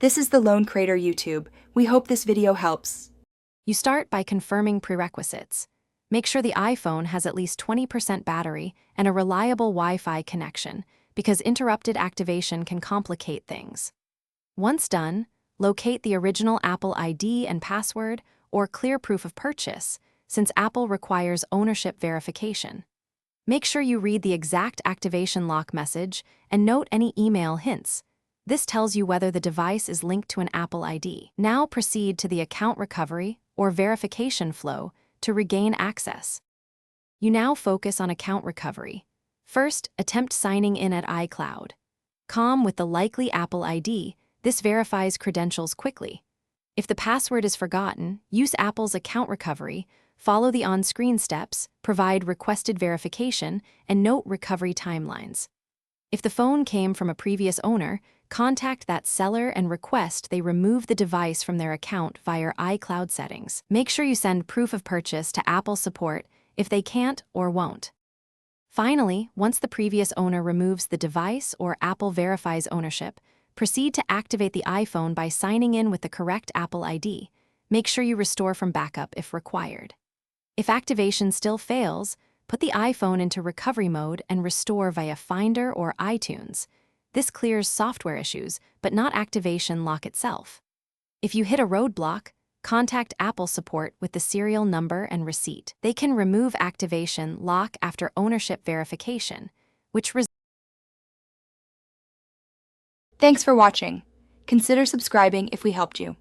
This is the Lone Crater YouTube. We hope this video helps. You start by confirming prerequisites. Make sure the iPhone has at least 20% battery and a reliable Wi-Fi connection, because interrupted activation can complicate things. Once done, locate the original Apple ID and password or clear proof of purchase, since Apple requires ownership verification. Make sure you read the exact activation lock message and note any email hints. This tells you whether the device is linked to an Apple ID. Now proceed to the account recovery or verification flow to regain access. You now focus on account recovery. First, attempt signing in at iCloud. With the likely Apple ID, this verifies credentials quickly. If the password is forgotten, use Apple's account recovery, follow the on-screen steps, provide requested verification, and note recovery timelines. If the phone came from a previous owner, contact that seller and request they remove the device from their account via iCloud settings. Make sure you send proof of purchase to Apple support if they can't or won't. Finally, once the previous owner removes the device or Apple verifies ownership, proceed to activate the iPhone by signing in with the correct Apple ID. Make sure you restore from backup if required. If activation still fails, put the iPhone into recovery mode and restore via Finder or iTunes. This clears software issues, but not activation lock itself. If you hit a roadblock, contact Apple support with the serial number and receipt. They can remove activation lock after ownership verification, which Thanks for watching. Consider subscribing if we helped you.